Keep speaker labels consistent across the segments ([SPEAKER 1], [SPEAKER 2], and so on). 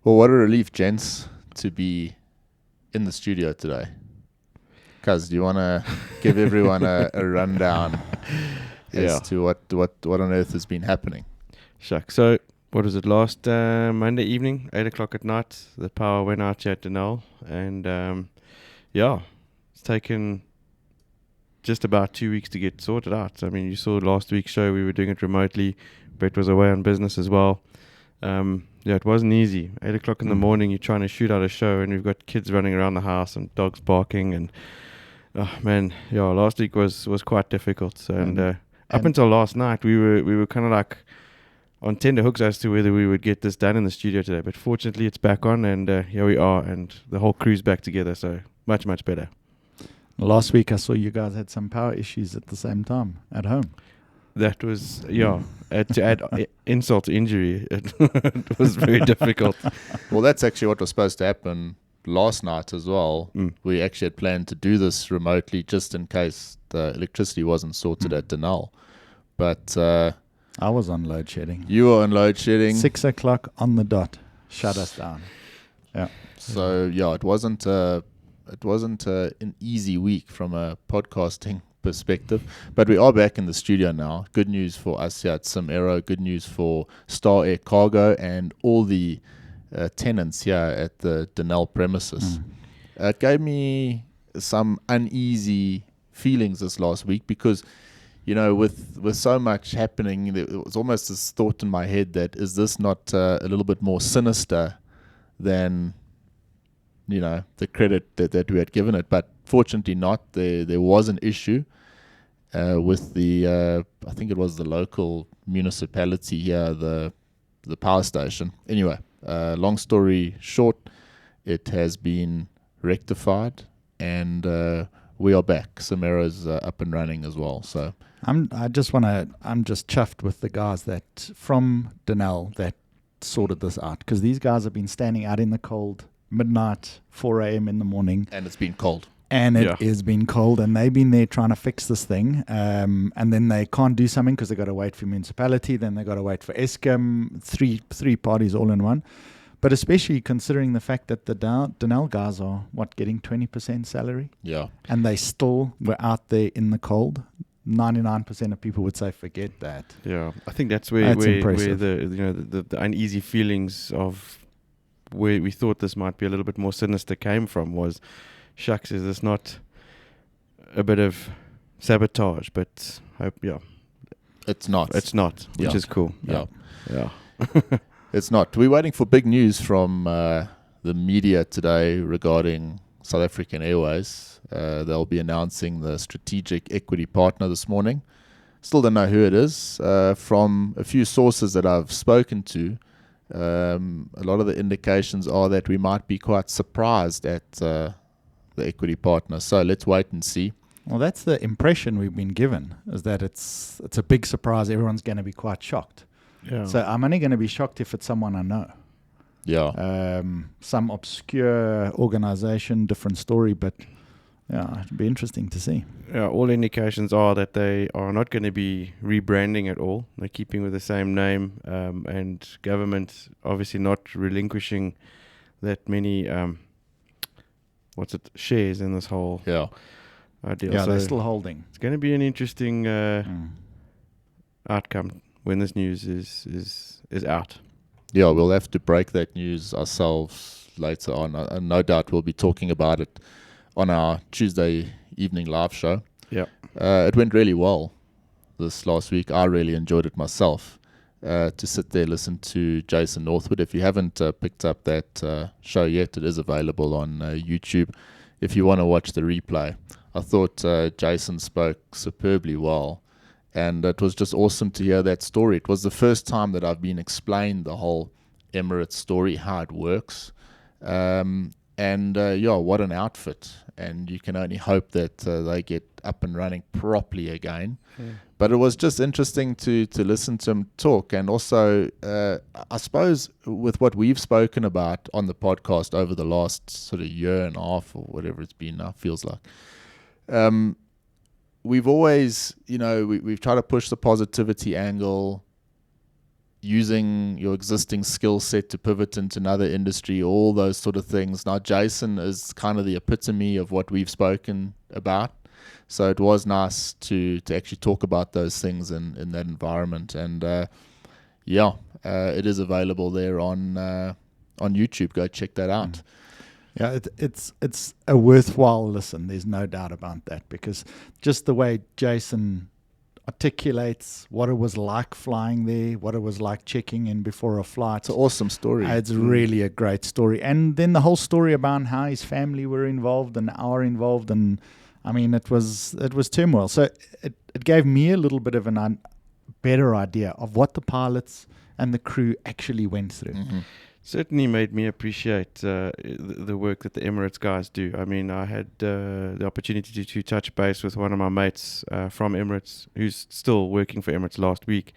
[SPEAKER 1] Well, what a relief, gents, to be in the studio today. Cuz, do you want to give everyone a rundown as to what on earth has been happening?
[SPEAKER 2] Shucks. So, what was it, last Monday evening, 8 o'clock at night, the power went out here at Denel, and it's taken just about 2 weeks to get sorted out. I mean, you saw last week's show, we were doing it remotely. Brett was away on business as well. It wasn't easy. 8 o'clock in the morning, you're trying to shoot out a show, and we've got kids running around the house and dogs barking, and last week was quite difficult. So, and up until last night, we were kind of like on tender hooks as to whether we would get this done in the studio today. But fortunately, it's back on, and here we are, and the whole crew's back together. So much better.
[SPEAKER 3] Last week I saw you guys had some power issues at the same time at home.
[SPEAKER 2] That was, to add insult to injury, it was very difficult.
[SPEAKER 1] Well, that's actually what was supposed to happen last night as well. We actually had planned to do this remotely just in case the electricity wasn't sorted at Denel. But
[SPEAKER 3] I was on load shedding.
[SPEAKER 1] You were on load shedding.
[SPEAKER 3] 6 o'clock on the dot. Shut us down. Yeah.
[SPEAKER 1] So, it wasn't an easy week from a podcasting perspective, but we are back in the studio now. Good news for us here at SimAero, good news for Star Air Cargo and all the tenants here at the Denel premises. It gave me some uneasy feelings this last week because, with so much happening, there was almost this thought in my head that is this not a little bit more sinister than the credit that we had given it, but fortunately not. There was an issue with the I think it was the local municipality here, the power station. Anyway, long story short, it has been rectified, and we are back. SimAero's up and running as well. So
[SPEAKER 3] I'm just chuffed with the guys that from Denel that sorted this out, because these guys have been standing out in the cold, midnight, 4 a.m. in the morning.
[SPEAKER 1] And it's been cold.
[SPEAKER 3] And it has been cold, and they've been there trying to fix this thing. And then they can't do something because they've got to wait for municipality, then they've got to wait for Eskom, three parties all in one. But especially considering the fact that the Denel guys are, getting 20% salary?
[SPEAKER 1] Yeah.
[SPEAKER 3] And they still were out there in the cold. 99% of people would say forget that.
[SPEAKER 2] Yeah, I think that's where
[SPEAKER 3] impressive.
[SPEAKER 2] the uneasy feelings of where we thought this might be a little bit more sinister came from was, shucks, is this not a bit of sabotage? But
[SPEAKER 1] it's not.
[SPEAKER 2] It's not, which is cool.
[SPEAKER 1] Yeah.
[SPEAKER 2] It's
[SPEAKER 1] not. We're waiting for big news from the media today regarding South African Airways. They'll be announcing the strategic equity partner this morning. Still don't know who it is. From a few sources that I've spoken to, a lot of the indications are that we might be quite surprised at the equity partner. So let's wait and see.
[SPEAKER 3] Well, that's the impression we've been given, is that it's a big surprise. Everyone's going to be quite shocked.
[SPEAKER 2] Yeah.
[SPEAKER 3] So I'm only going to be shocked if it's someone I know.
[SPEAKER 1] Yeah.
[SPEAKER 3] Some obscure organization, different story, but it'd be interesting to see.
[SPEAKER 2] Yeah, all indications are that they are not going to be rebranding at all. They're keeping with the same name, and government obviously not relinquishing that many shares in this whole idea.
[SPEAKER 3] Yeah,
[SPEAKER 2] so
[SPEAKER 3] they're still holding.
[SPEAKER 2] it's going to be an interesting outcome when this news is out.
[SPEAKER 1] Yeah, we'll have to break that news ourselves later on. And no doubt we'll be talking about it on our Tuesday evening live show.
[SPEAKER 2] Yeah.
[SPEAKER 1] It went really well this last week. I really enjoyed it myself. To sit there, listen to Jason Northwood. If you haven't picked up that show yet, it is available on YouTube if you want to watch the replay. I thought Jason spoke superbly well, and it was just awesome to hear that story. It was the first time that I've been explained the whole Emirates story, how it works. What an outfit. And you can only hope that they get up and running properly again. But it was just interesting to listen to him talk. And also, I suppose with what we've spoken about on the podcast over the last sort of year and a half or whatever it's been now, feels like, we've always, we've tried to push the positivity angle. using your existing skill set to pivot into another industry, all those sort of things. Now, Jason is kind of the epitome of what we've spoken about. So it was nice to actually talk about those things in that environment. And it is available there on YouTube. Go check that out.
[SPEAKER 3] Yeah, it's a worthwhile listen. There's no doubt about that, because just the way Jason articulates what it was like flying there, what it was like checking in before a flight.
[SPEAKER 1] It's an awesome story.
[SPEAKER 3] It's really a great story. And then the whole story about how his family were involved and are involved. And I mean, it was turmoil. So it gave me a little bit of a better idea of what the pilots and the crew actually went through.
[SPEAKER 1] Mm-hmm.
[SPEAKER 2] Certainly made me appreciate the work that the Emirates guys do. I mean, I had the opportunity to touch base with one of my mates from Emirates, who's still working for Emirates last week.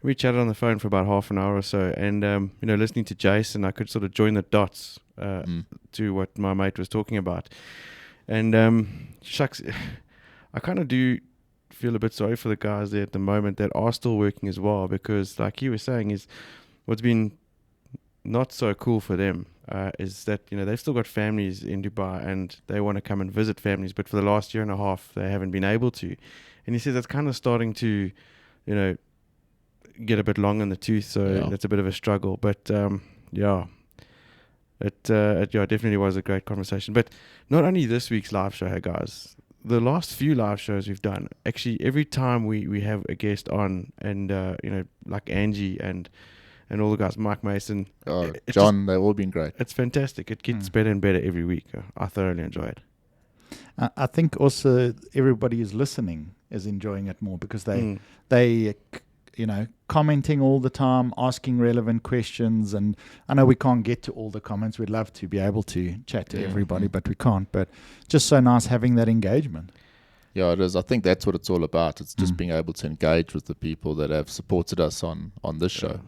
[SPEAKER 2] We chatted on the phone for about half an hour or so, and listening to Jason, I could sort of join the dots to what my mate was talking about. And shucks, I kind of do feel a bit sorry for the guys there at the moment that are still working as well, because like you were saying, is what's been not so cool for them is that they've still got families in Dubai and they want to come and visit families, but for the last year and a half they haven't been able to. And he says that's kind of starting to get a bit long in the tooth, so that's a bit of a struggle. But it definitely was a great conversation. But not only this week's live show, hey guys, the last few live shows we've done, actually every time we have a guest on, and like Angie and all the guys, Mike Mason.
[SPEAKER 1] Oh, John, they've all been great.
[SPEAKER 2] It's fantastic. It gets better and better every week. I thoroughly enjoy it.
[SPEAKER 3] I think also everybody who's listening is enjoying it more, because they commenting all the time, asking relevant questions. And I know we can't get to all the comments. We'd love to be able to chat to everybody, but we can't. But just so nice having that engagement.
[SPEAKER 1] Yeah, it is. I think that's what it's all about. It's just being able to engage with the people that have supported us on this show.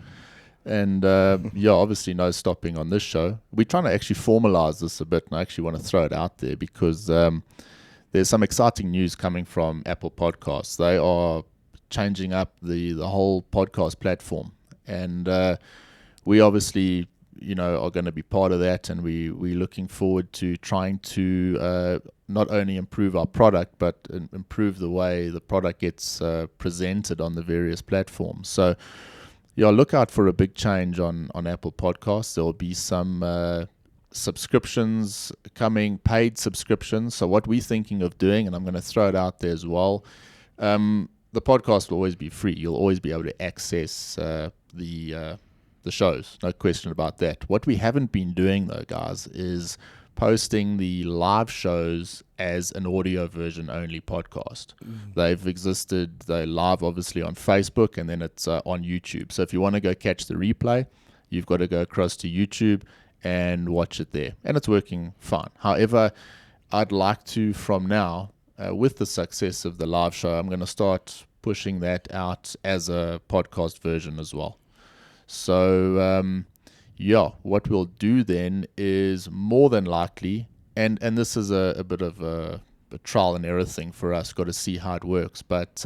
[SPEAKER 1] And obviously no stopping on this show. We're trying to actually formalize this a bit, and I actually want to throw it out there because there's some exciting news coming from Apple Podcasts. They are changing up the whole podcast platform, and we obviously are going to be part of that, and we're looking forward to trying to not only improve our product but improve the way the product gets presented on the various platforms. So look out for a big change on Apple Podcasts. There will be some subscriptions coming, paid subscriptions. So what we're thinking of doing, and I'm going to throw it out there as well, the podcast will always be free. You'll always be able to access the shows. No question about that. What we haven't been doing, though, guys, is posting the live shows as an audio version only podcast. They've existed, they're live obviously on Facebook, and then it's on YouTube. So if you want to go catch the replay, you've got to go across to YouTube and watch it there. And it's working fine. However, I'd like to, from now, with the success of the live show, I'm going to start pushing that out as a podcast version as well. So, what we'll do then is more than likely, and this is a bit of a trial and error thing for us, got to see how it works. But,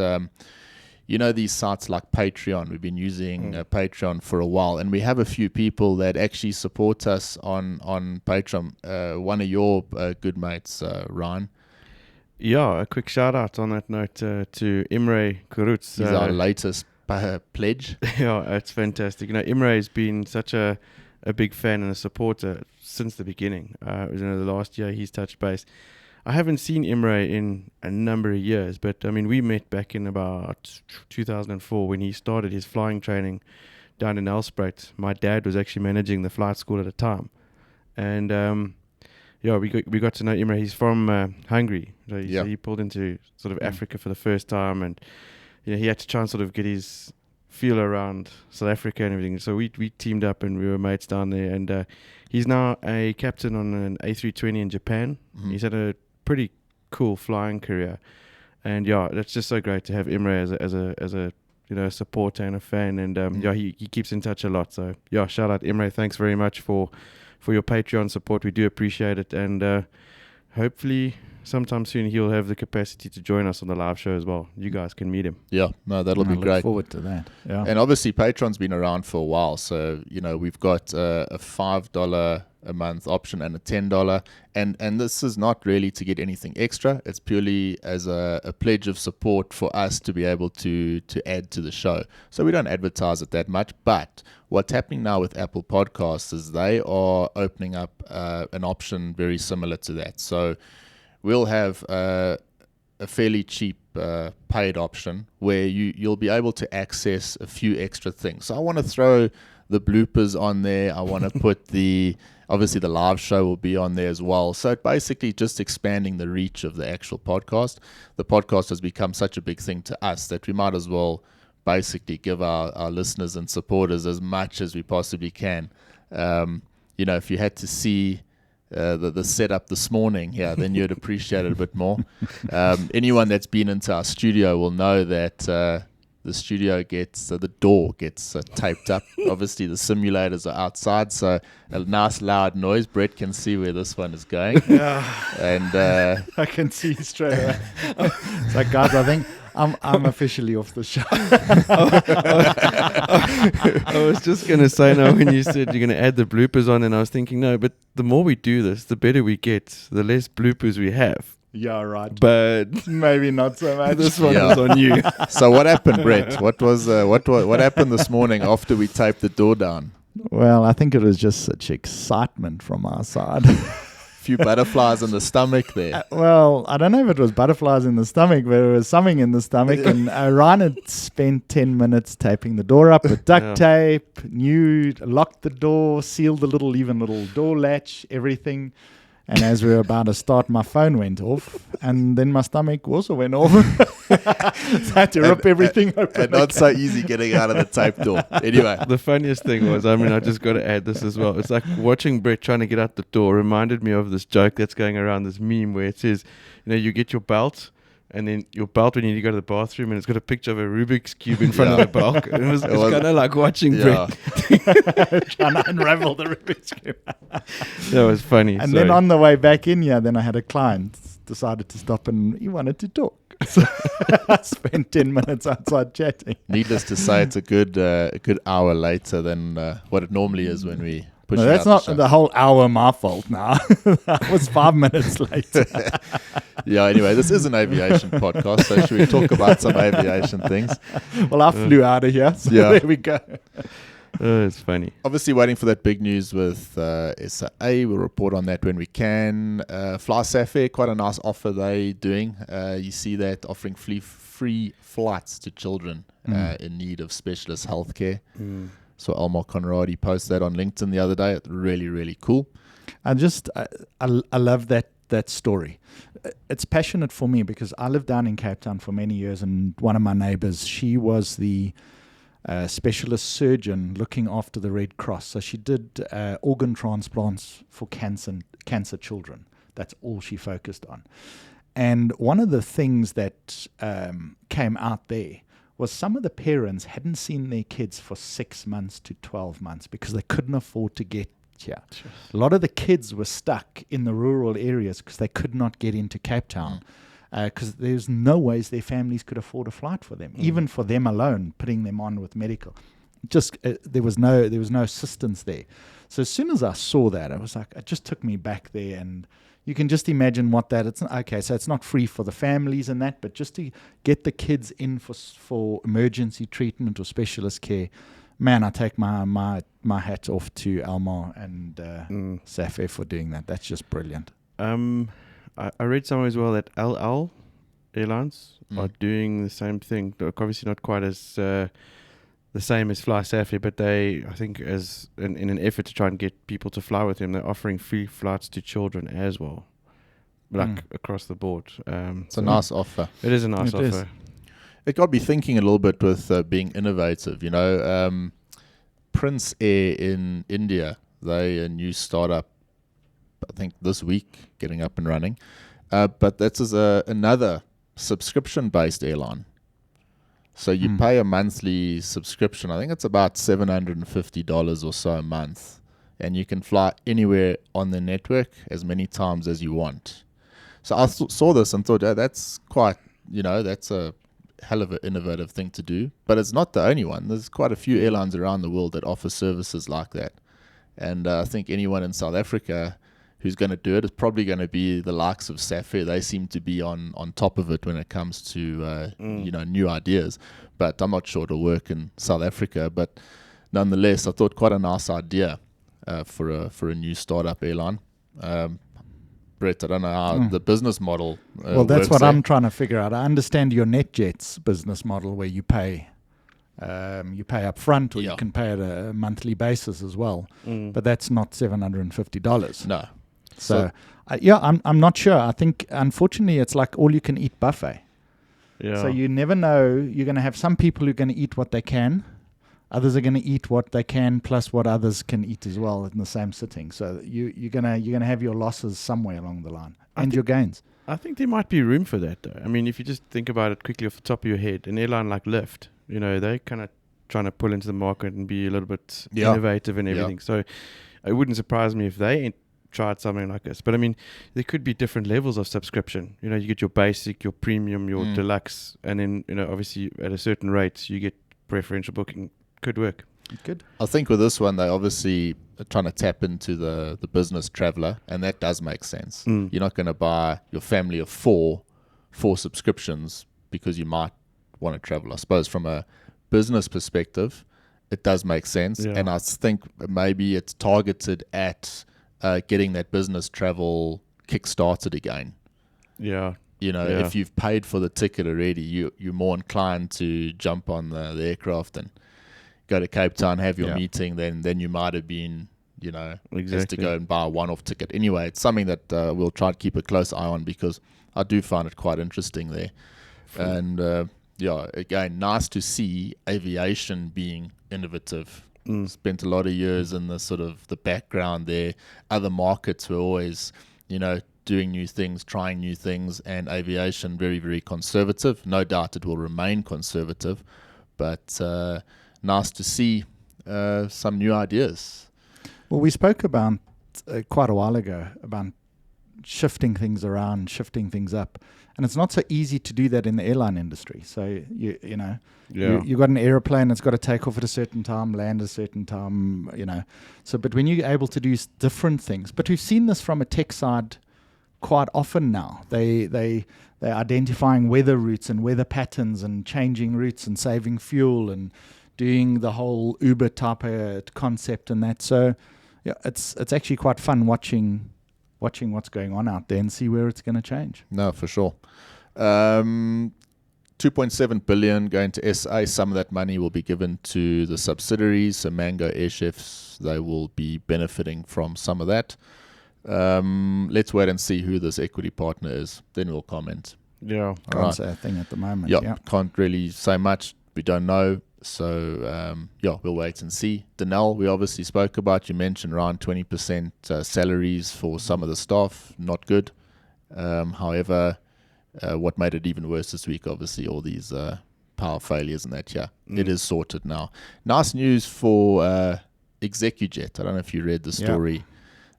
[SPEAKER 1] these sites like Patreon, we've been using Patreon for a while, and we have a few people that actually support us on Patreon. One of your good mates, Ryan.
[SPEAKER 2] Yeah, a quick shout out on that note to Imre Kurutz.
[SPEAKER 1] He's our latest pledge.
[SPEAKER 2] Yeah, it's fantastic. Imre has been such a big fan and a supporter since the beginning. The last year he's touched base. I haven't seen Imre in a number of years, but I mean, we met back in about 2004 when he started his flying training down in Elspruit. My dad was actually managing the flight school at the time, and we got to know Imre. He's from Hungary. So he pulled into sort of Africa for the first time, and he had to try and sort of get his feel around South Africa and everything. So we teamed up and we were mates down there, and he's now a captain on an A320 in Japan. He's had a pretty cool flying career, and that's just so great to have Imre as a supporter and a fan, and he keeps in touch a lot. So shout out Imre, thanks very much for your Patreon support. We do appreciate it, and hopefully sometime soon he'll have the capacity to join us on the live show as well. You guys can meet him.
[SPEAKER 1] Yeah, no, that'll be
[SPEAKER 3] I look
[SPEAKER 1] great.
[SPEAKER 3] forward to that. Yeah.
[SPEAKER 1] And obviously, Patreon's been around for a while, so we've got a $5 a month option and a $10, and this is not really to get anything extra. It's purely as a pledge of support for us to be able to add to the show. So we don't advertise it that much, but what's happening now with Apple Podcasts is they are opening up an option very similar to that. So we'll have a fairly cheap paid option where you'll be able to access a few extra things. So I want to throw the bloopers on there. I want to put obviously the live show will be on there as well. So basically just expanding the reach of the actual podcast. The podcast has become such a big thing to us that we might as well basically give our listeners and supporters as much as we possibly can. If you had to see the setup this morning, then you'd appreciate it a bit more. Anyone that's been into our studio will know that the studio the door gets taped up. Obviously, the simulators are outside, so a nice loud noise. Brett can see where this one is going.
[SPEAKER 3] Yeah.
[SPEAKER 1] And
[SPEAKER 3] I can see straight away. It's like, guys, I think I'm officially off the show.
[SPEAKER 2] I was just going to say, no, when you said you're going to add the bloopers on, and I was thinking, no, but the more we do this, the better we get, the less bloopers we have.
[SPEAKER 3] Yeah, right.
[SPEAKER 2] But
[SPEAKER 3] maybe not so much.
[SPEAKER 2] This one is on you.
[SPEAKER 1] So what happened, Brett? What happened this morning after we taped the door down?
[SPEAKER 3] Well, I think it was just such excitement from our side.
[SPEAKER 1] Few butterflies in the stomach there.
[SPEAKER 3] Well, I don't know if it was butterflies in the stomach, but it was something in the stomach. And Ryan had spent 10 minutes taping the door up with duct tape, locked the door, sealed the little door latch, everything. And as we were about to start, my phone went off, and then my stomach also went off. So I had to rip everything open.
[SPEAKER 1] And not so easy getting out of the tape door. Anyway.
[SPEAKER 2] The funniest thing was, I just got to add this as well. It's like watching Brett trying to get out the door reminded me of this joke that's going around, this meme where it says, you get your belt, and then your belt when you need to go to the bathroom, and it's got a picture of a Rubik's Cube in front of the belt. And it's kind of like watching Brett
[SPEAKER 3] trying to unravel the Rubik's Cube.
[SPEAKER 2] That was funny.
[SPEAKER 3] And then on the way back in here, then I had a client decided to stop, and he wanted to talk. So I spent 10 minutes outside chatting.
[SPEAKER 1] Needless to say, it's a good hour later than what it normally is when we push.
[SPEAKER 3] No, that's not the whole hour my fault now. That was 5 minutes later.
[SPEAKER 1] Yeah, anyway, this is an aviation podcast, so should we talk about some aviation things?
[SPEAKER 3] Well, I flew out of here, so there we go.
[SPEAKER 2] It's funny.
[SPEAKER 1] Obviously waiting for that big news with SAA. We'll report on that when we can. Fly Safair, quite a nice offer they doing. You see that offering free flights to children in need of specialist healthcare. So Elmar Conradi posted that on LinkedIn the other day. It's really, really cool.
[SPEAKER 3] I love that story. It's passionate for me because I lived down in Cape Town for many years, and one of my neighbors, she was the specialist surgeon looking after the Red Cross. So she did organ transplants for cancer children. That's all she focused on. And one of the things that came out there was some of the parents hadn't seen their kids for 6 months to 12 months because they couldn't afford to get here. Sure. A lot of the kids were stuck in the rural areas because they could not get into Cape Town because there's no ways their families could afford a flight for them, even for them alone, putting them on with medical. Just there was no assistance there. So as soon as I saw that, I was like, it just took me back there, and you can just imagine what that. It's okay. So it's not free for the families and that, but just to get the kids in for emergency treatment or specialist care. Man, I take my hat off to Elmar and Safair for doing that. That's just brilliant.
[SPEAKER 2] I read somewhere as well that LL Airlines are doing the same thing. Obviously not quite as the same as Fly Safair, but they, I think, as in an effort to try and get people to fly with them, they're offering free flights to children as well, like across the board.
[SPEAKER 1] It's a nice offer.
[SPEAKER 2] It is a nice offer.
[SPEAKER 1] It got me thinking a little bit with being innovative. Prince Air in India, they a new startup, I think this week, getting up and running. But that's another subscription-based airline. So you pay a monthly subscription. I think it's about $750 or so a month. And you can fly anywhere on the network as many times as you want. So I saw this and thought, that's quite, that's a hell of an innovative thing to do. But it's not the only one. There's quite a few airlines around the world that offer services like that. And I think anyone in South Africa who's going to do it is probably going to be the likes of Safir. They seem to be on top of it when it comes to new ideas. But I'm not sure it'll work in South Africa. But nonetheless, I thought quite a nice idea for a new startup airline. Brett, I don't know how the business model
[SPEAKER 3] well, that's
[SPEAKER 1] works
[SPEAKER 3] what
[SPEAKER 1] there.
[SPEAKER 3] I'm trying to figure out. I understand your NetJet's business model where you pay up front, or you can pay at a monthly basis as well. But that's not $750.
[SPEAKER 1] No.
[SPEAKER 3] So I'm not sure. I think, unfortunately, it's like all-you-can-eat buffet.
[SPEAKER 2] Yeah.
[SPEAKER 3] So you never know. You're going to have some people who are going to eat what they can. Others are going to eat what they can plus what others can eat as well in the same sitting. So you're gonna have your losses somewhere along the line and your gains.
[SPEAKER 2] I think there might be room for that, though. I mean, if you just think about it quickly off the top of your head, an airline like Lyft, they're kind of trying to pull into the market and be a little bit innovative and everything. So it wouldn't surprise me if they tried something like this. But I mean, there could be different levels of subscription. You get your basic, your premium, your deluxe, and then obviously at a certain rate you get preferential booking. Could work.
[SPEAKER 3] Good.
[SPEAKER 1] I think with this one, they obviously are trying to tap into the business traveler, and that does make sense. You're not going to buy your family of four subscriptions because you might want to travel. I suppose from a business perspective, it does make sense.
[SPEAKER 2] Yeah.
[SPEAKER 1] And I think maybe it's targeted at getting that business travel kick-started again.
[SPEAKER 2] Yeah.
[SPEAKER 1] If you've paid for the ticket already, you're more inclined to jump on the aircraft and go to Cape Town, have your meeting, then you might have been, just to go and buy a one-off ticket. Anyway, it's something that we'll try to keep a close eye on because I do find it quite interesting there. And, again, nice to see aviation being innovative. Spent a lot of years in the sort of the background there. Other markets were always, doing new things, trying new things, and aviation very, very conservative. No doubt it will remain conservative, but nice to see some new ideas.
[SPEAKER 3] Well, we spoke about quite a while ago about shifting things around, shifting things up, and it's not so easy to do that in the airline industry. So you've got an airplane that's got to take off at a certain time, land at a certain time, So, but when you're able to do different things, but we've seen this from a tech side quite often now. They're identifying weather routes and weather patterns and changing routes and saving fuel and doing the whole Uber type of concept and that. So it's actually quite fun watching what's going on out there and see where it's going to change.
[SPEAKER 1] No, for sure. 2.7 billion going to SA. Some of that money will be given to the subsidiaries. So Mango Airchefs, they will be benefiting from some of that. Let's wait and see who this equity partner is. Then we'll comment.
[SPEAKER 3] Yeah, can't say a thing at the moment.
[SPEAKER 1] Yeah, can't really say much. We don't know. So, we'll wait and see. Denel, we obviously spoke about. You mentioned around 20% salaries for some of the staff. Not good. However, what made it even worse this week, obviously, all these power failures and that, it is sorted now. Nice news for ExecuJet. I don't know if you read the story.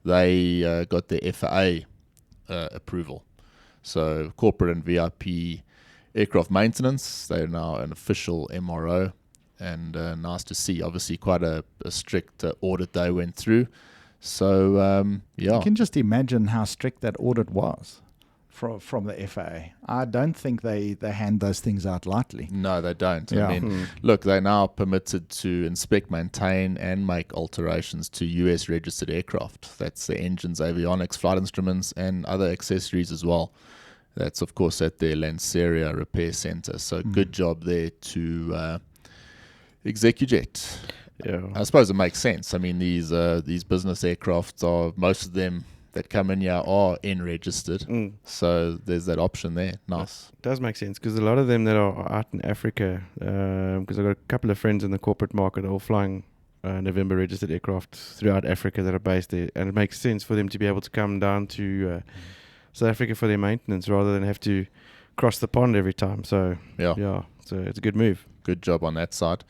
[SPEAKER 1] They got their FAA approval. So, corporate and VIP aircraft maintenance, they're now an official MRO. And nice to see. Obviously, quite a strict audit they went through. So,
[SPEAKER 3] You can just imagine how strict that audit was from the FAA. I don't think they hand those things out lightly.
[SPEAKER 1] No, they don't.
[SPEAKER 3] Yeah.
[SPEAKER 1] I mean, look, they're now permitted to inspect, maintain, and make alterations to US registered aircraft. That's the engines, avionics, flight instruments, and other accessories as well. That's, of course, at their Lanceria Repair Center. So good job there to ExecuJet.
[SPEAKER 2] Yeah.
[SPEAKER 1] I suppose it makes sense. I mean, these business aircraft are, most of them that come in here are N-registered. So there's that option there. Nice.
[SPEAKER 2] It does make sense because a lot of them that are out in Africa, because I've got a couple of friends in the corporate market all flying November registered aircraft throughout Africa that are based there. And it makes sense for them to be able to come down to South Africa for their maintenance rather than have to cross the pond every time. So, so it's a good move.
[SPEAKER 1] Good job on that side.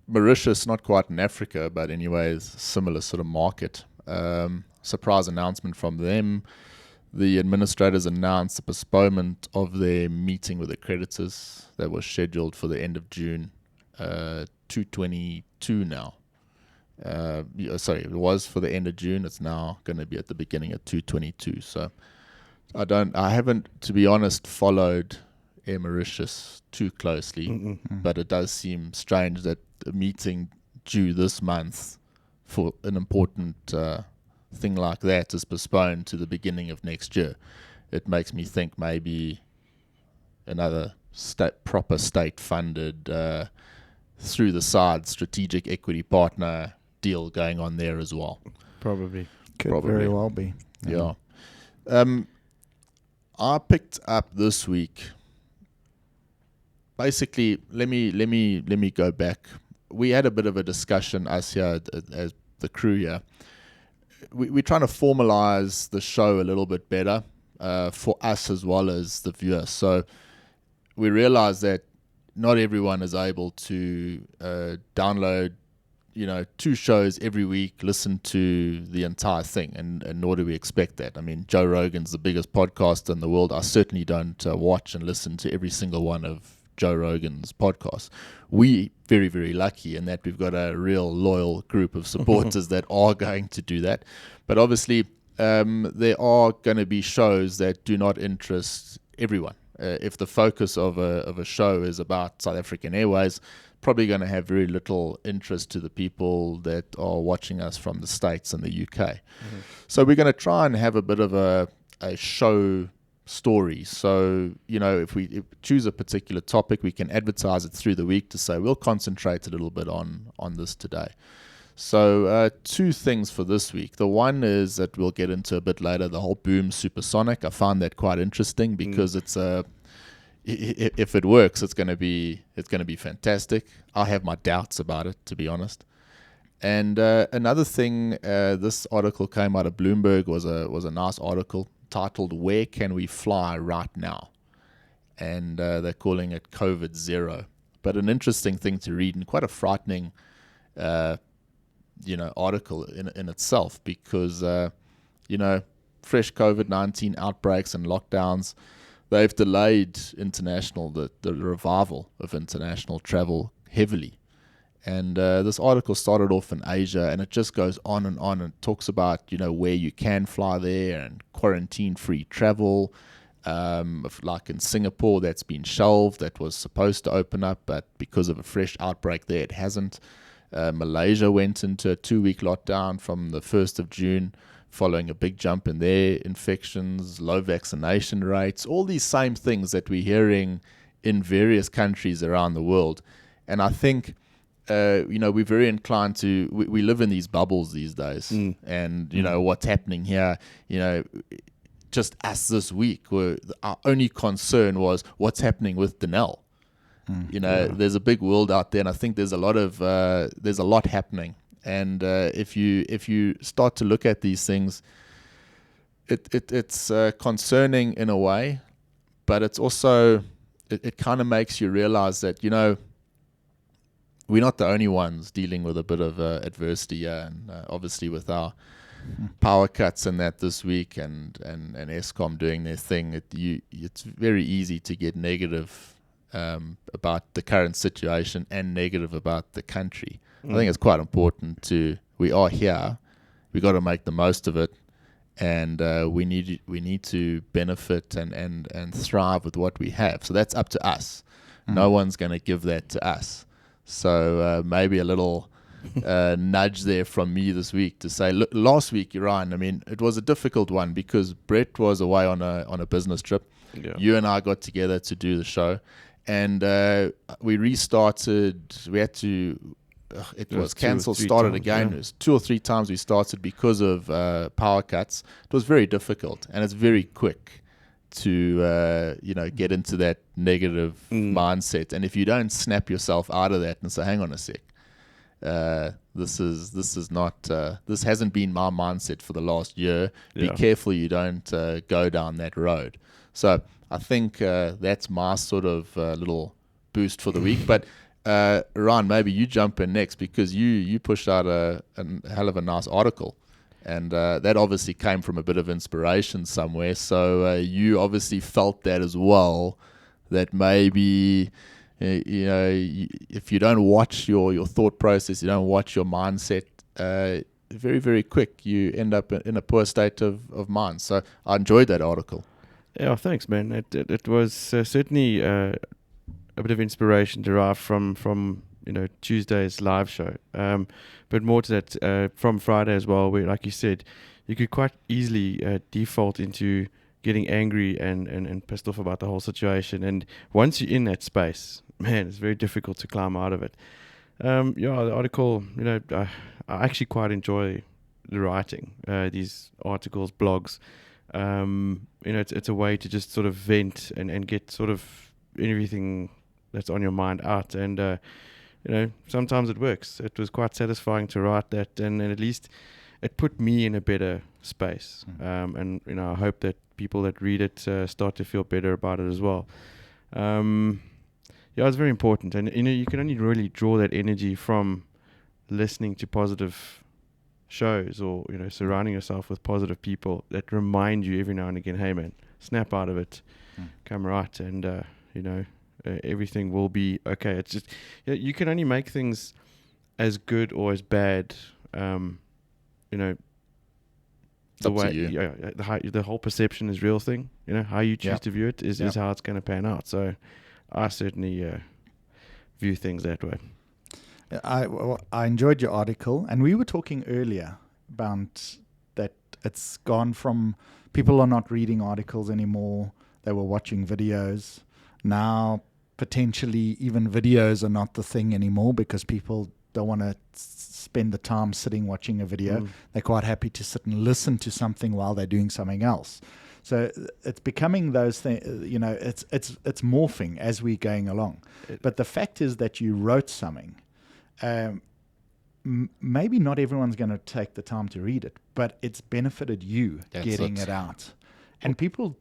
[SPEAKER 1] Mauritius, not quite in Africa, but anyways, similar sort of market. Surprise announcement from them. the administrators announced the postponement of their meeting with the creditors that was scheduled for the end of June, 2/22 now. It was for the end of June. It's now going to be at the beginning of 2/22. So I haven't, to be honest, followed Air Mauritius too closely, but it does seem strange that a meeting due this month for an important thing like that is postponed to the beginning of next year. It makes me think maybe another proper state-funded, through the side, strategic equity partner deal going on there as well.
[SPEAKER 2] Probably.
[SPEAKER 3] Could very well be.
[SPEAKER 1] Yeah. I picked up this week. Basically, let me go back. We had a bit of a discussion, us here as the crew here. We're trying to formalize the show a little bit better for us as well as the viewer. So we realize that not everyone is able to download, 2 shows every week, listen to the entire thing, and nor do we expect that. I mean, Joe Rogan's the biggest podcast in the world. I certainly don't watch and listen to every single one of Joe Rogan's podcasts. We very, very lucky in that we've got a real loyal group of supporters that are going to do that. But obviously, there are going to be shows that do not interest everyone. If the focus of a show is about South African Airways, probably going to have very little interest to the people that are watching us from the States and the UK. So we're going to try and have a bit of a show story. So, if we choose a particular topic, we can advertise it through the week to say we'll concentrate a little bit on this today. So 2 things for this week. The one is that we'll get into a bit later, the whole boom Supersonic. I find that quite interesting because it's if it works, it's going to be fantastic. I have my doubts about it, to be honest. And another thing, this article came out of Bloomberg, was a nice article titled "Where Can We Fly Right Now?" And they're calling it COVID Zero. But an interesting thing to read and quite a frightening article in itself, because fresh COVID-19 outbreaks and lockdowns, they've delayed the revival of international travel heavily. And this article started off in Asia, and it just goes on and talks about where you can fly there and quarantine-free travel. Like in Singapore, that's been shelved. That was supposed to open up, but because of a fresh outbreak there, it hasn't. Malaysia went into a 2-week lockdown from the 1st of June, following a big jump in their infections, low vaccination rates, all these same things that we're hearing in various countries around the world. And I think, we're very inclined to, we live in these bubbles these days. And, what's happening here, just us this week, our only concern was what's happening with Denel. There's a big world out there, and I think there's a lot happening. And if you start to look at these things, it's concerning in a way, but it's also it kind of makes you realize that we're not the only ones dealing with a bit of adversity here, and obviously with our power cuts and that this week, and Eskom doing their thing, it's very easy to get negative about the current situation and negative about the country. I think it's quite important we are here, we got to make the most of it, and we need to benefit and thrive with what we have. So that's up to us. No one's going to give that to us. So maybe a little nudge there from me this week to say, look, last week, Ryan, I mean, it was a difficult one because Brett was away on a business trip.
[SPEAKER 2] Yeah.
[SPEAKER 1] You and I got together to do the show, and we restarted. We had to. It was cancelled, started again.
[SPEAKER 2] Yeah.
[SPEAKER 1] It was 2 or 3 times we started because of power cuts. It was very difficult, and it's very quick to get into that negative mindset. And if you don't snap yourself out of that and say, hang on a sec, this is not this hasn't been my mindset for the last year. Be careful you don't go down that road. So I think that's my sort of little boost for the week. But Ryan, maybe you jump in next, because you pushed out a hell of a nice article, And that obviously came from a bit of inspiration somewhere. So you obviously felt that as well, that maybe, if you don't watch your thought process, you don't watch your mindset, very, very quick, you end up in a poor state of mind. So I enjoyed that article.
[SPEAKER 2] Yeah, thanks, man. It was certainly a bit of inspiration derived from Tuesday's live show, but more to that from Friday as well, where, like you said, you could quite easily default into getting angry and pissed off about the whole situation. And once you're in that space, man, it's very difficult to climb out of it. The article, I actually quite enjoy the writing, these articles, blogs. It's a way to just sort of vent and get sort of everything that's on your mind out. And, sometimes it works. It was quite satisfying to write that, and at least it put me in a better space. And I hope that people that read it start to feel better about it as well. It's very important. And, you can only really draw that energy from listening to positive shows, or surrounding yourself with positive people that remind you every now and again, hey man, snap out of it, come right, and everything will be okay. It's just you can only make things as good or as bad, the way the whole perception is real thing. How you choose to view it is how it's going to pan out. So I certainly view things that way.
[SPEAKER 3] I enjoyed your article, and we were talking earlier about that it's gone from people are not reading articles anymore, they were watching videos. Now potentially even videos are not the thing anymore, because people don't want to spend the time sitting watching a video. They're quite happy to sit and listen to something while they're doing something else. So it's becoming those things, it's morphing as we're going along. But the fact is that you wrote something. Maybe not everyone's going to take the time to read it, but it's benefited you getting it out. And people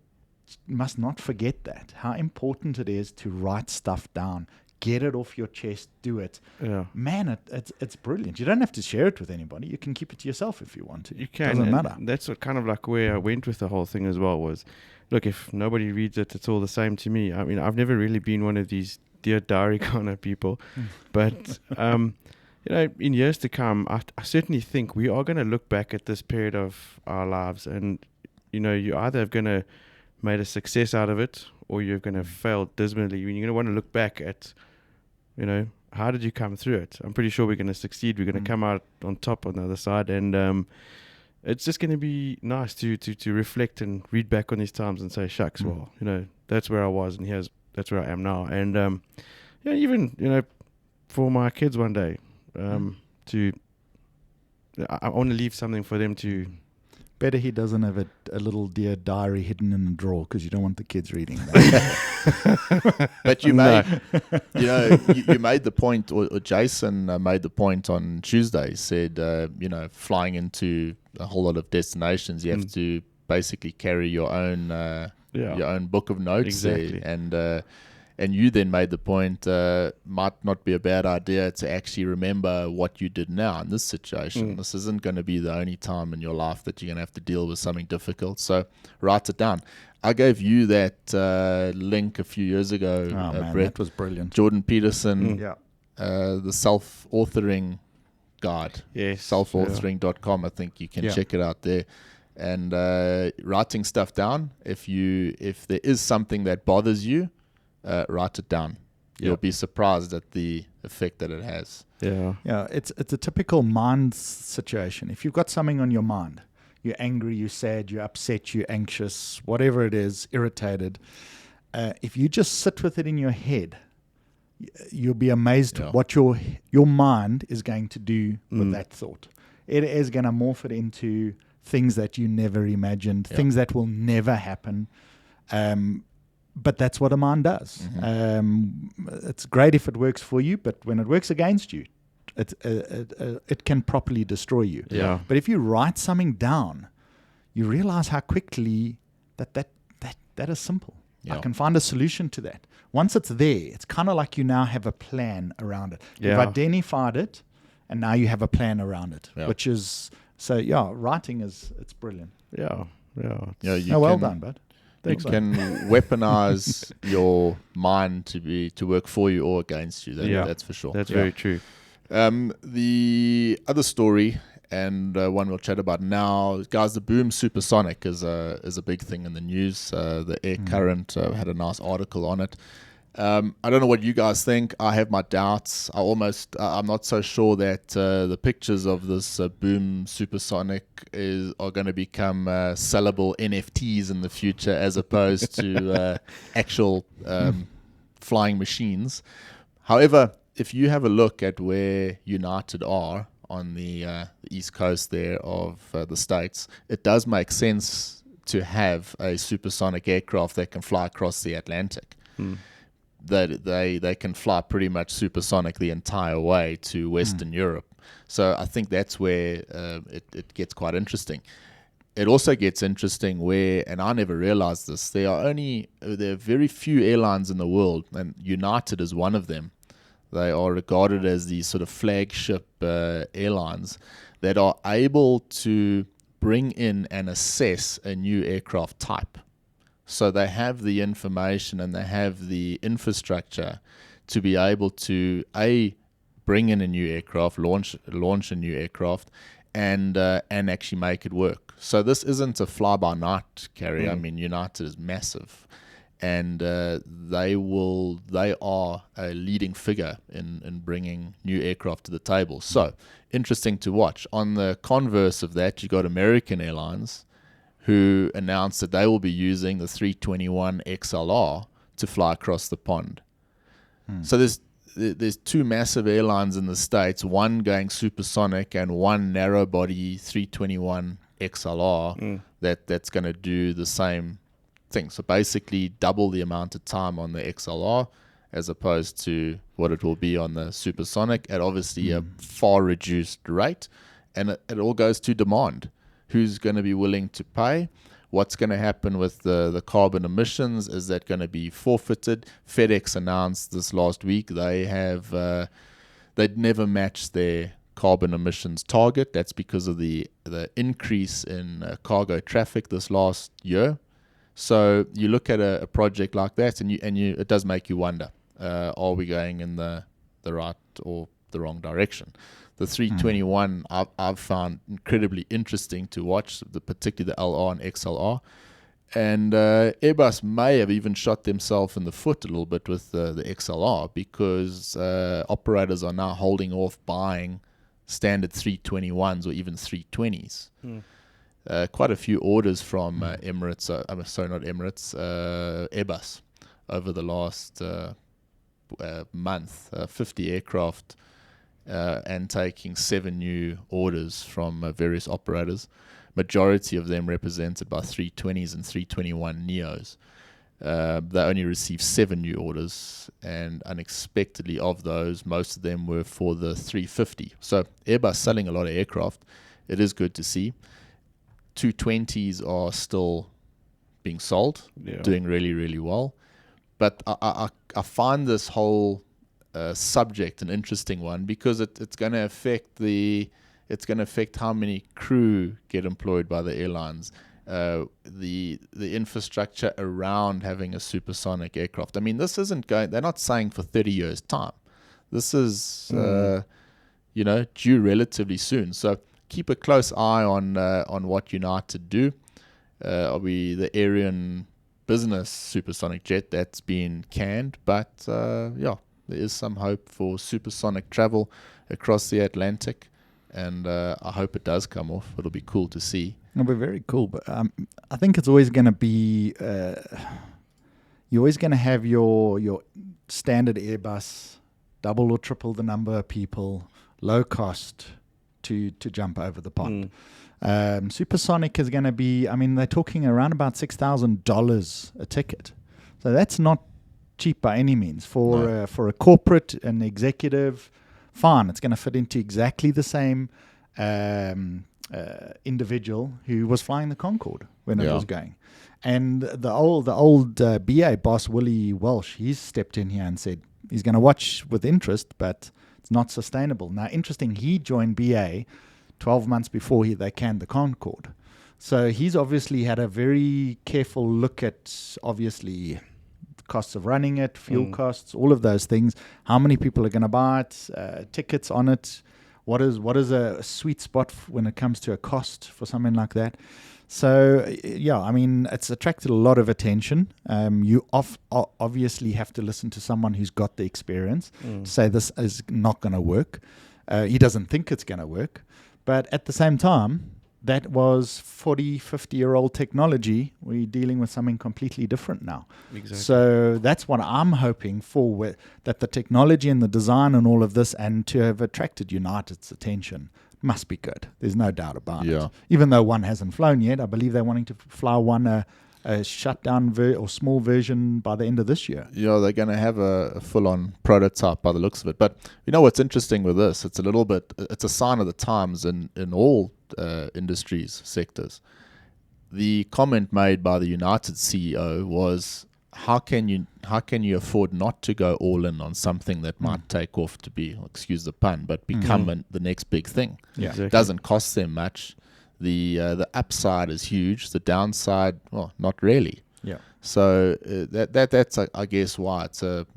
[SPEAKER 3] must not forget that, how important it is to write stuff down, get it off your chest, do it. Yeah. Man, it's brilliant. You don't have to share it with anybody. You can keep it to yourself if you want to.
[SPEAKER 2] You can.
[SPEAKER 3] Doesn't matter.
[SPEAKER 2] That's what kind of like where I went with the whole thing as well was, look, if nobody reads it, it's all the same to me. I mean, I've never really been one of these Dear Diary kind of people, but in years to come, I certainly think we are going to look back at this period of our lives, and you either have going to made a success out of it, or you're going to fail dismally. You're going to want to look back at, how did you come through it? I'm pretty sure we're going to succeed. We're going to come out on top on the other side, and it's just going to be nice to reflect and read back on these times and say, shucks, well, that's where I was, and that's where I am now. And even for my kids one day, I want to leave something for them to.
[SPEAKER 3] Better he doesn't have a little Dear Diary hidden in the drawer, because you don't want the kids reading that.
[SPEAKER 1] But you made, you made the point, or Jason made the point on Tuesday. He said, flying into a whole lot of destinations, you have to basically carry your own book of notes there. And you then made the point, might not be a bad idea to actually remember what you did now in this situation. This isn't going to be the only time in your life that you're going to have to deal with something difficult. So write it down. I gave you that link a few years ago, Brett.
[SPEAKER 3] That was brilliant.
[SPEAKER 1] Jordan Peterson, the self-authoring guide.
[SPEAKER 2] Yes.
[SPEAKER 1] Selfauthoring.com. I think you can check it out there. And writing stuff down. If there is something that bothers you, write it down. You'll be surprised at the effect that it has.
[SPEAKER 3] Yeah, it's a typical mind situation. If you've got something on your mind, you're angry, you're sad, you're upset, you're anxious, whatever it is, irritated. If you just sit with it in your head, you'll be amazed what your mind is going to do with that thought. It is going to morph it into things that you never imagined, things that will never happen. But that's what a mind does. It's great if it works for you, but when it works against you, it can properly destroy you.
[SPEAKER 2] Yeah.
[SPEAKER 3] But if you write something down, you realize how quickly that is simple. I can find a solution to that. Once it's there, it's kind of like you now have a plan around it. You've identified it, and now you have a plan around it, which is So yeah, writing it's brilliant.
[SPEAKER 2] Yeah.
[SPEAKER 1] Yeah, you
[SPEAKER 3] Well
[SPEAKER 1] can,
[SPEAKER 3] done, bud.
[SPEAKER 1] You
[SPEAKER 3] Well done.
[SPEAKER 1] can weaponize your mind to work for you or against you. That's for sure.
[SPEAKER 2] That's very true.
[SPEAKER 1] The other story, and one we'll chat about now, guys, the boom Supersonic is a big thing in the news. The Air Current had a nice article on it. I don't know what you guys think. I have my doubts. I'm not so sure that the pictures of this boom Supersonic are going to become sellable NFTs in the future, as opposed to actual flying machines. However, if you have a look at where United are on the east coast there of the States, it does make sense to have a supersonic aircraft that can fly across the Atlantic. That they can fly pretty much supersonic the entire way to Western Europe. So I think that's where it gets quite interesting. It also gets interesting where, and I never realized this, there are very few airlines in the world, and United is one of them. They are regarded as the sort of flagship airlines that are able to bring in and assess a new aircraft type. So they have the information and they have the infrastructure to be able to bring in a new aircraft, launch a new aircraft, and actually make it work. So this isn't a fly-by-night carrier. I mean, United is massive, and they are a leading figure in bringing new aircraft to the table. So interesting to watch. On the converse of that, you got American Airlines, who announced that they will be using the 321 XLR to fly across the pond. So there's two massive airlines in the States, one going supersonic and one narrow body 321 XLR that's going to do the same thing. So basically double the amount of time on the XLR as opposed to what it will be on the supersonic at obviously a far reduced rate. And it all goes to demand. Who's going to be willing to pay? What's going to happen with the carbon emissions? Is that going to be forfeited? FedEx announced this last week they'd never matched their carbon emissions target. That's because of the increase in cargo traffic this last year. So you look at a project like that, and it does make you wonder: are we going in the right or the wrong direction? The 321 I've found incredibly interesting to watch, particularly the LR and XLR. And Airbus may have even shot themselves in the foot a little bit with the XLR, because operators are now holding off buying standard 321s or even 320s. Quite a few orders from Emirates, Airbus, over the last month, 50 aircraft. And taking 7 new orders from various operators, majority of them represented by 320s and 321 Neos. They only received 7 new orders, and unexpectedly of those, most of them were for the 350. So Airbus selling a lot of aircraft. It is good to see. 220s are still being sold, doing really, really well. But I find this whole subject an interesting one, because it's going to affect how many crew get employed by the airlines, the infrastructure around having a supersonic aircraft. I mean, this isn't going. They're not saying for 30 years time. This is due relatively soon. So keep a close eye on what United do. The Ariane business supersonic jet that's been canned, but there is some hope for supersonic travel across the Atlantic, and I hope it does come off. It'll be cool to see.
[SPEAKER 3] It'll be very cool, but I think it's always going to be you're always going to have your standard Airbus, double or triple the number of people, low cost to jump over the pond. Supersonic is going to be, I mean, they're talking around about $6,000 a ticket. So that's not cheap by any means. For a corporate and executive, fine, it's going to fit into exactly the same individual who was flying the Concorde when it was going. And the old BA boss, Willie Welsh, he's stepped in here and said he's going to watch with interest, but it's not sustainable. Now, interesting, he joined BA 12 months before they canned the Concorde. So he's obviously had a very careful look at, obviously, the costs of running it, fuel costs, all of those things. How many people are going to buy it, tickets on it, what is a sweet spot when it comes to a cost for something like that. So, yeah, I mean, it's attracted a lot of attention. You obviously have to listen to someone who's got the experience to say this is not going to work. He doesn't think it's going to work. But at the same time, that was 40, 50-year-old technology. We're dealing with something completely different now.
[SPEAKER 2] Exactly.
[SPEAKER 3] So that's what I'm hoping for, that the technology and the design and all of this, and to have attracted United's attention, must be good. There's no doubt about it. Even though one hasn't flown yet, I believe they're wanting to fly one a shutdown or small version by the end of this year.
[SPEAKER 1] Yeah, they're going to have a full-on prototype by the looks of it. But you know what's interesting with this? It's a sign of the times in all industries, sectors. The comment made by the United CEO was, how can you afford not to go all in on something that might take off to be, excuse the pun, but become the next big thing?
[SPEAKER 3] Yeah.
[SPEAKER 2] Exactly.
[SPEAKER 1] It doesn't cost them much. The upside is huge. The downside, well, not really.
[SPEAKER 3] Yeah.
[SPEAKER 1] So that's I guess why it's a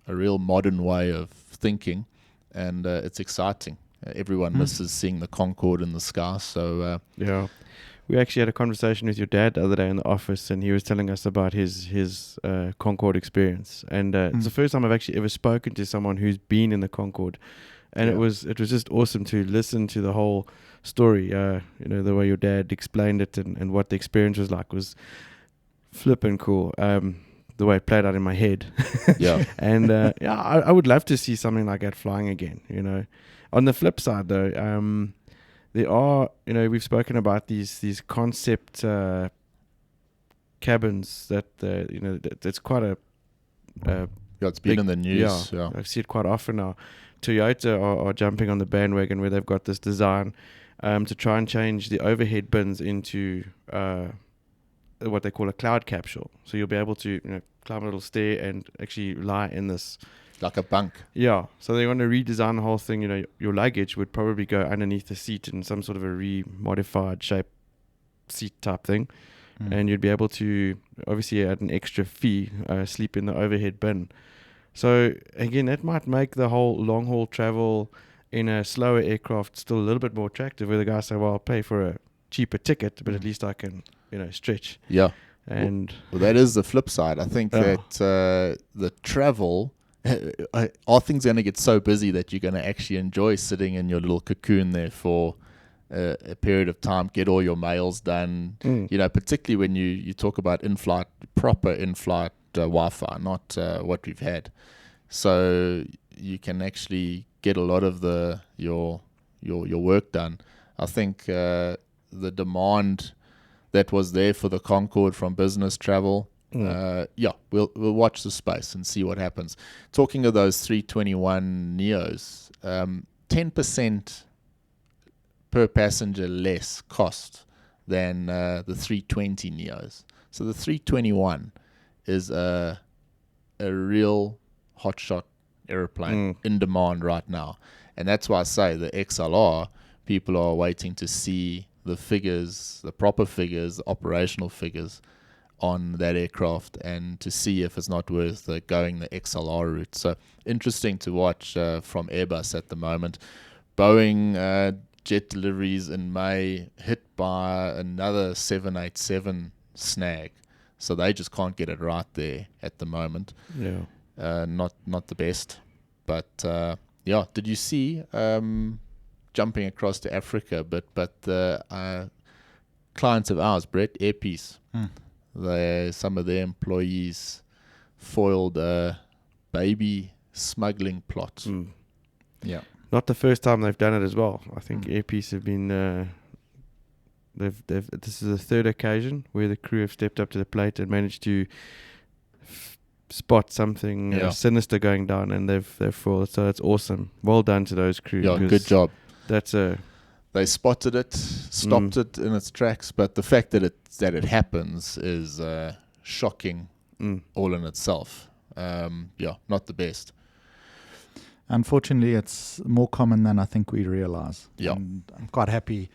[SPEAKER 1] real modern way of thinking, and it's exciting. Everyone misses seeing the Concorde in the sky. So
[SPEAKER 2] yeah, we actually had a conversation with your dad the other day in the office, and he was telling us about his Concorde experience. And it's the first time I've actually ever spoken to someone who's been in the Concorde, and it was just awesome to listen to the whole story. The way your dad explained it and what the experience was like was flippin' cool. The way it played out in my head.
[SPEAKER 1] Yeah.
[SPEAKER 2] And I would love to see something like that flying again. On the flip side, though, there are, we've spoken about these concept cabins that that's quite a
[SPEAKER 1] it's been in the news.
[SPEAKER 2] Yeah, I see it quite often now. Toyota are jumping on the bandwagon where they've got this design to try and change the overhead bins into what they call a cloud capsule. So you'll be able to climb a little stair and actually lie in this.
[SPEAKER 1] Like a bunk.
[SPEAKER 2] Yeah. So they want to redesign the whole thing. Your luggage would probably go underneath the seat in some sort of a remodified shape seat type thing. And you'd be able to, obviously at an extra fee, sleep in the overhead bin. So again, that might make the whole long haul travel in a slower aircraft still a little bit more attractive, where the guys say, well, I'll pay for a cheaper ticket, but at least I can, stretch.
[SPEAKER 1] Yeah.
[SPEAKER 2] And
[SPEAKER 1] well, that is the flip side. I think that the travel, are things going to get so busy that you're going to actually enjoy sitting in your little cocoon there for a period of time, get all your mails done, particularly when you talk about proper in-flight Wi-Fi, not what we've had. So you can actually get a lot of your work done. I think the demand that was there for the Concorde from business travel, we'll watch the space and see what happens. Talking of those 321 Neos, 10% per passenger less cost than the 320 Neos. So the 321 is a real hotshot airplane in demand right now. And that's why I say the XLR, people are waiting to see the figures, the proper figures, the operational figures on that aircraft, and to see if it's not worth going the XLR route. So interesting to watch from Airbus at the moment. Boeing jet deliveries in May hit by another 787 snag. So they just can't get it right there at the moment.
[SPEAKER 2] Yeah.
[SPEAKER 1] Not the best. But did you see jumping across to Africa, but the clients of ours, Brett, Airpiece, some of their employees foiled a baby smuggling plot.
[SPEAKER 3] Yeah.
[SPEAKER 2] Not the first time they've done it as well. I think Airpiece have been this is the third occasion where the crew have stepped up to the plate and managed to spot something sinister going down, and they've foiled. So it's awesome. Well done to those crew.
[SPEAKER 1] Yeah, good job.
[SPEAKER 2] They
[SPEAKER 1] spotted it, stopped it in its tracks, but the fact that it happens is shocking all in itself. Not the best.
[SPEAKER 3] Unfortunately, it's more common than I think we realize.
[SPEAKER 1] Yeah.
[SPEAKER 3] And I'm quite happy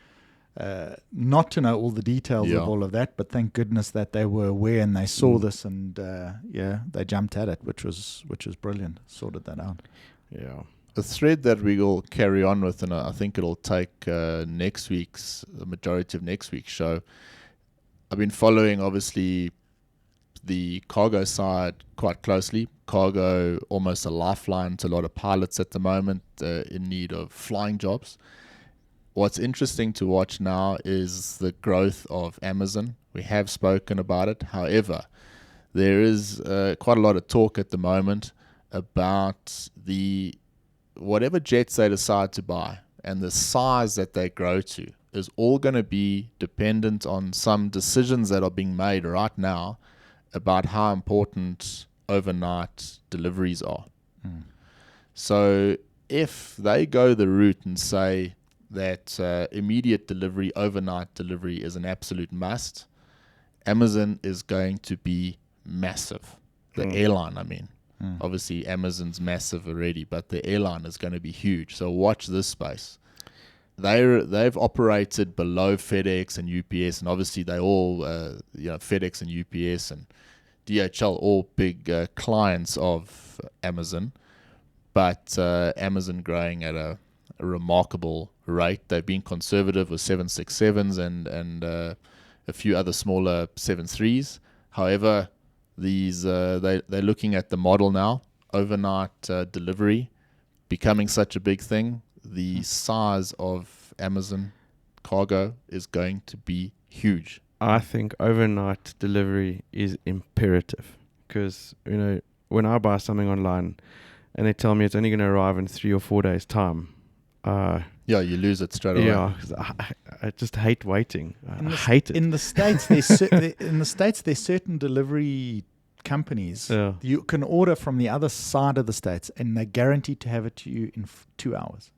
[SPEAKER 3] not to know all the details
[SPEAKER 1] Yeah.
[SPEAKER 3] of all of that, but thank goodness that they were aware and they saw this, and they jumped at it, which was brilliant. Sorted that out.
[SPEAKER 2] Yeah.
[SPEAKER 1] A thread that we will carry on with, and I think it'll take the majority of next week's show. I've been following, obviously, the cargo side quite closely. Cargo, almost a lifeline to a lot of pilots at the moment in need of flying jobs. What's interesting to watch now is the growth of Amazon. We have spoken about it. However, there is quite a lot of talk at the moment about whatever jets they decide to buy and the size that they grow to is all going to be dependent on some decisions that are being made right now about how important overnight deliveries are. So if they go the route and say that immediate delivery, overnight delivery is an absolute must, Amazon is going to be massive. The airline, I mean. Obviously, Amazon's massive already, but the airline is going to be huge. So watch this space. They've operated below FedEx and UPS, and obviously they all, FedEx and UPS and DHL, all big clients of Amazon. But Amazon growing at a remarkable rate. They've been conservative with 767s and a few other smaller 73s. However, they're looking at the model now, overnight delivery becoming such a big thing. The size of Amazon cargo is going to be huge.
[SPEAKER 2] I think overnight delivery is imperative because, when I buy something online and they tell me it's only going to arrive in 3 or 4 days' time,
[SPEAKER 1] you lose it straight away.
[SPEAKER 2] Yeah, 'cause I just hate waiting. I hate it.
[SPEAKER 3] In the States, there's certain delivery companies you can order from the other side of the States, and they're guaranteed to have it to you in 2 hours.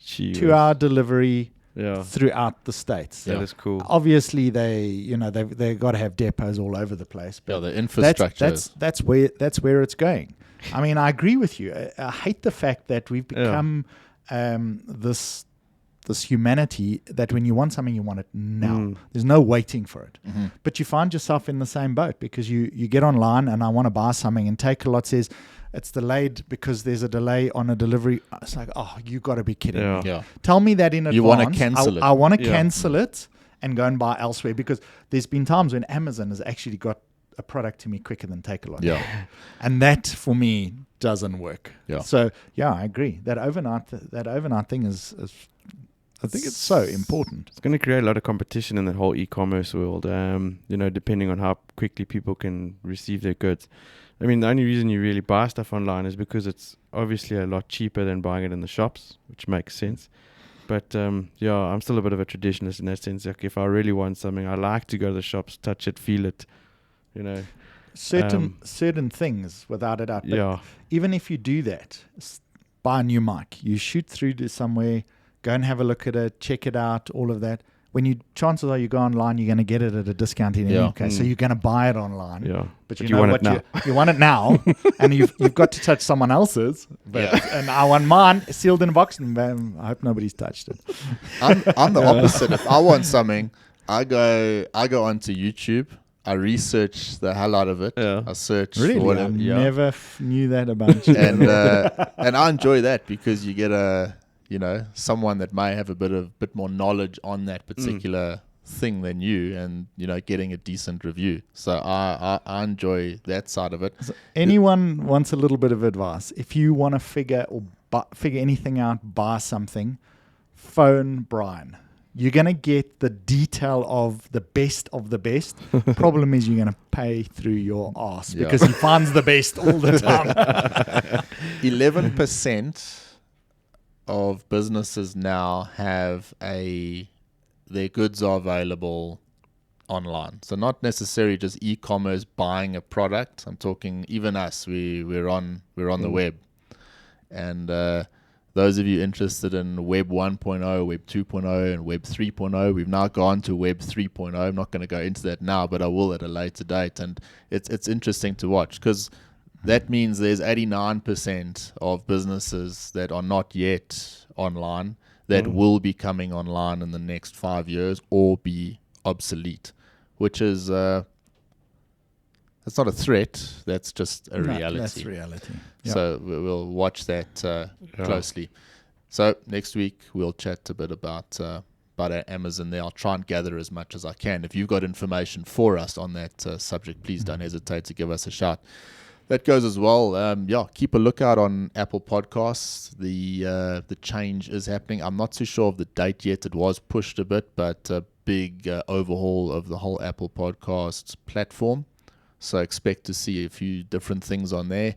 [SPEAKER 2] Jeez.
[SPEAKER 3] 2-hour delivery
[SPEAKER 2] Yeah.
[SPEAKER 3] throughout the States.
[SPEAKER 2] That is cool.
[SPEAKER 3] Obviously, they've got to have depots all over the place.
[SPEAKER 1] Yeah,
[SPEAKER 3] But
[SPEAKER 1] the infrastructure.
[SPEAKER 3] that's where it's going. I mean, I agree with you. I hate the fact that we've become this humanity that when you want something, you want it now. There's no waiting for it. But you find yourself in the same boat because you get online and I want to buy something, and Takealot says it's delayed because there's a delay on a delivery. It's like, oh, you got to be kidding me.
[SPEAKER 1] Yeah.
[SPEAKER 3] Tell me that in advance.
[SPEAKER 1] You want to cancel it.
[SPEAKER 3] I want to cancel it and go and buy elsewhere, because there's been times when Amazon has actually got a product to me quicker than Takealot.
[SPEAKER 1] Yeah.
[SPEAKER 3] And that for me doesn't work.
[SPEAKER 1] Yeah.
[SPEAKER 3] So I agree. That overnight thing is I think it's so important.
[SPEAKER 2] It's going to create a lot of competition in the whole e-commerce world, depending on how quickly people can receive their goods. I mean, the only reason you really buy stuff online is because it's obviously a lot cheaper than buying it in the shops, which makes sense. But, I'm still a bit of a traditionalist in that sense. Like, if I really want something, I like to go to the shops, touch it, feel it,
[SPEAKER 3] Certain things, without a doubt. But even if you do that, buy a new mic, you shoot through to somewhere, go and have a look at it, check it out, all of that. Chances are you go online, you're going to get it at a discount in any case. So you're going to buy it online.
[SPEAKER 2] Yeah.
[SPEAKER 3] But you want it now. You want it now, and you've got to touch someone else's. And I want mine sealed in a box, and I hope nobody's touched it.
[SPEAKER 1] I'm the opposite. If I want something, I go onto YouTube. I research the hell out of it. Yeah. I search
[SPEAKER 3] really?
[SPEAKER 1] for whatever.
[SPEAKER 3] I never knew that about you.
[SPEAKER 1] And I enjoy that because you get someone that may have a bit more knowledge on that particular thing than you, and getting a decent review. So I enjoy that side of it.
[SPEAKER 3] So anyone wants a little bit of advice? If you want to figure anything out, buy something, phone Bryan. You're going to get the detail of the best of the best. Problem is, you're going to pay through your ass because he finds the best all the time.
[SPEAKER 1] 11% of businesses now have their goods are available online. So not necessarily just e-commerce buying a product. I'm talking even us. We're on the web, and those of you interested in Web 1.0, Web 2.0, and Web 3.0, we've now gone to Web 3.0. I'm not going to go into that now, but I will at a later date. And it's interesting to watch because That means there's 89% of businesses that are not yet online that will be coming online in the next 5 years or be obsolete, which is that's not a threat. That's just a reality.
[SPEAKER 3] That's reality. Yeah.
[SPEAKER 1] So we'll watch that closely. So next week we'll chat a bit about our Amazon there. I'll try and gather as much as I can. If you've got information for us on that subject, please don't hesitate to give us a shout. That goes as well. Keep a lookout on Apple Podcasts. The change is happening. I'm not too sure of the date yet. It was pushed a bit, but a big overhaul of the whole Apple Podcasts platform. So expect to see a few different things on there.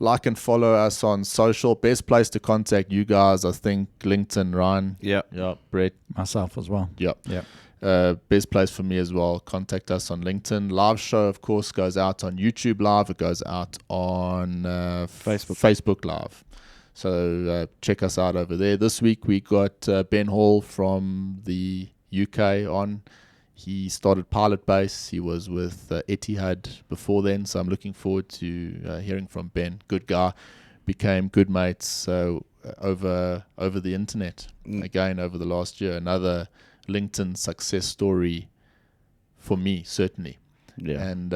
[SPEAKER 1] Like and follow us on social. Best place to contact you guys, I think, LinkedIn, Ryan.
[SPEAKER 2] Yeah.
[SPEAKER 1] Brett.
[SPEAKER 3] Myself as well.
[SPEAKER 1] Yeah.
[SPEAKER 3] Yeah.
[SPEAKER 1] Best place for me as well. Contact us on LinkedIn. Live show, of course, goes out on YouTube Live. It goes out on Facebook Live. So check us out over there. This week we got Ben Hall from the UK on. He started Pilot Base. He was with Etihad before then. So I'm looking forward to hearing from Ben. Good guy. Became good mates over the internet. Again, over the last year. Another LinkedIn success story for me, certainly.
[SPEAKER 2] Yeah.
[SPEAKER 1] And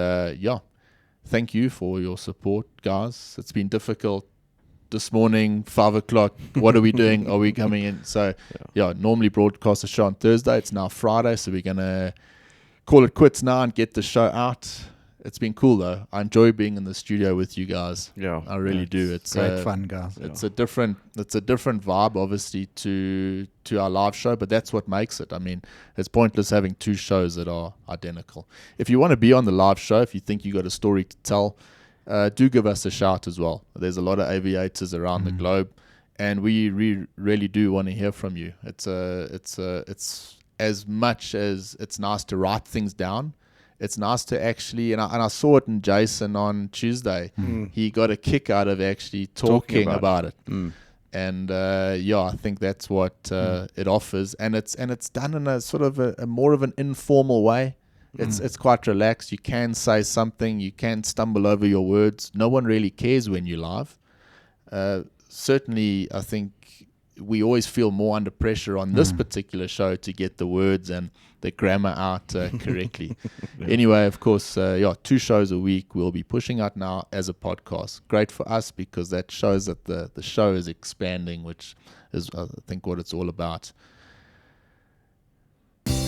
[SPEAKER 1] thank you for your support, guys. It's been difficult this morning, 5 o'clock. What are we doing? Are we coming in? So normally broadcast a show on Thursday. It's now Friday, so we're gonna call it quits now and get the show out. It's been cool though. I enjoy being in the studio with you guys.
[SPEAKER 2] Yeah,
[SPEAKER 1] I really do. It's
[SPEAKER 3] great fun, guys.
[SPEAKER 1] It's a different vibe, obviously, to our live show, but that's what makes it. I mean, it's pointless having two shows that are identical. If you want to be on the live show, if you think you got a story to tell, do give us a shout as well. There's a lot of aviators around the globe, and we really do want to hear from you. It's as much as it's nice to write things down. It's nice to actually, and I saw it in Jason on Tuesday. He got a kick out of actually talking about it. And I think that's what it offers, and it's done in a sort of a more of an informal way. It's quite relaxed. You can say something. You can stumble over your words. No one really cares when you're live. Certainly, I think we always feel more under pressure on this particular show to get the words and the grammar out correctly. Anyway, of course, 2 shows a week we'll be pushing out now as a podcast. Great for us because that shows that the show is expanding, which is, I think, what it's all about.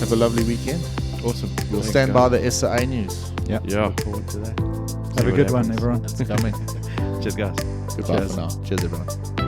[SPEAKER 1] Have a lovely weekend.
[SPEAKER 2] Awesome.
[SPEAKER 1] We'll stand by the SAA news.
[SPEAKER 3] Yeah.
[SPEAKER 2] Look
[SPEAKER 3] forward to that. Have a good one, everyone.
[SPEAKER 1] It's coming.
[SPEAKER 2] Cheers, guys.
[SPEAKER 1] Goodbye for now. Cheers, everyone.